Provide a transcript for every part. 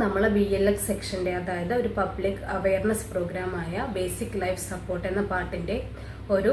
നമ്മൾ BLX സെക്ഷൻ്റെ, അതായത് ഒരു പബ്ലിക് അവയർനെസ് പ്രോഗ്രാമായ ബേസിക് ലൈഫ് സപ്പോർട്ട് എന്ന പാട്ടിൻ്റെ ഒരു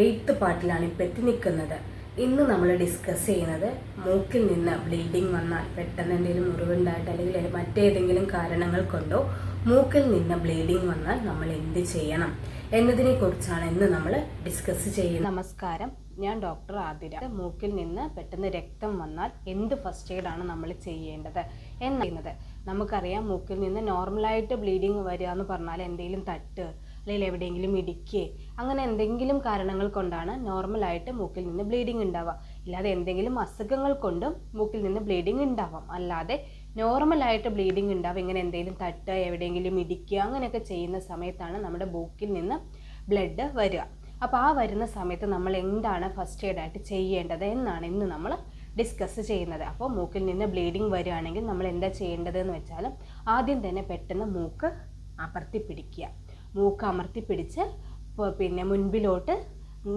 8th പാർട്ടിലാണ് ഇപ്പോൾ എത്തി നിൽക്കുന്നത്. ഇന്ന് നമ്മൾ ഡിസ്കസ് ചെയ്യുന്നത് മൂക്കിൽ നിന്ന് ബ്ലീഡിങ് വന്നാൽ, പെട്ടെന്ന് എന്തെങ്കിലും മുറിവുണ്ടായിട്ട് അല്ലെങ്കിൽ മറ്റേതെങ്കിലും കാരണങ്ങൾ കൊണ്ടോ മൂക്കിൽ നിന്ന് ബ്ലീഡിങ് വന്നാൽ നമ്മൾ എന്ത് ചെയ്യണം എന്നതിനെ കുറിച്ചാണ് ഇന്ന് നമ്മൾ ഡിസ്കസ് ചെയ്യുന്നത്. നമസ്കാരം, ഞാൻ ഡോക്ടർ ആതിര. മൂക്കിൽ നിന്ന് പെട്ടെന്ന് രക്തം വന്നാൽ എന്ത് ഫസ്റ്റ് എയ്ഡാണ് നമ്മൾ ചെയ്യേണ്ടത് എന്നത് നമുക്കറിയാം. മൂക്കിൽ നിന്ന് നോർമലായിട്ട് ബ്ലീഡിങ് വരിക എന്ന് പറഞ്ഞാൽ എന്തെങ്കിലും തട്ട് അല്ലെങ്കിൽ എവിടെയെങ്കിലും ഇടിക്കുക, അങ്ങനെ എന്തെങ്കിലും കാരണങ്ങൾ കൊണ്ടാണ് നോർമലായിട്ട് മൂക്കിൽ നിന്ന് ബ്ലീഡിങ് ഉണ്ടാവുക. ഇല്ലാതെ എന്തെങ്കിലും അസുഖങ്ങൾ കൊണ്ടും മൂക്കിൽ നിന്ന് ബ്ലീഡിങ് ഉണ്ടാവാം. അല്ലാതെ നോർമലായിട്ട് ബ്ലീഡിങ് ഉണ്ടാവും ഇങ്ങനെ എന്തെങ്കിലും തട്ട്, എവിടെയെങ്കിലും ഇടിക്കുക, അങ്ങനെയൊക്കെ ചെയ്യുന്ന സമയത്താണ് നമ്മുടെ മൂക്കിൽ നിന്ന് ബ്ലഡ് വരിക. അപ്പോൾ ആ വരുന്ന സമയത്ത് നമ്മൾ എന്താണ് ഫസ്റ്റ് എയ്ഡായിട്ട് ചെയ്യേണ്ടത് എന്നാണ് ഇന്ന് നമ്മൾ ഡിസ്കസ് ചെയ്യുന്നത്. അപ്പോൾ മൂക്കിൽ നിന്ന് ബ്ലീഡിങ് വരികയാണെങ്കിൽ നമ്മൾ എന്താ ചെയ്യേണ്ടതെന്ന് വെച്ചാൽ, ആദ്യം തന്നെ പെട്ടെന്ന് മൂക്ക് അമർത്തി പിടിക്കുക. മൂക്ക് അമർത്തി പിടിച്ച് പിന്നെ മുൻപിലോട്ട്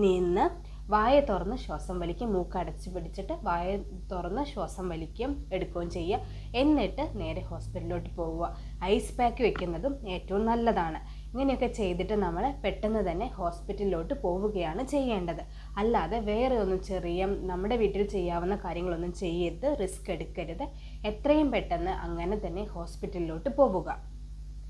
നിന്ന് വായ തുറന്ന് ശ്വാസം വലിക്കുക. മൂക്ക് അടച്ച് പിടിച്ചിട്ട് വായ തുറന്ന് ശ്വാസം വലിക്കുകയും എടുക്കുകയും ചെയ്യുക. എന്നിട്ട് നേരെ ഹോസ്പിറ്റലിലോട്ട് പോവുക. ഐസ് പാക്ക് വെക്കുന്നതും ഏറ്റവും നല്ലതാണ്. ഇങ്ങനെയൊക്കെ ചെയ്തിട്ട് നമ്മൾ പെട്ടെന്ന് തന്നെ ഹോസ്പിറ്റലിലോട്ട് പോവുകയാണ് ചെയ്യേണ്ടത്. അല്ലാതെ വേറെ ഒന്നും ചെറിയ നമ്മുടെ വീട്ടിൽ ചെയ്യാവുന്ന കാര്യങ്ങളൊന്നും ചെയ്യരുത്, റിസ്ക് എടുക്കരുത്. എത്രയും പെട്ടെന്ന് അങ്ങനെ തന്നെ ഹോസ്പിറ്റലിലോട്ട് പോവുക.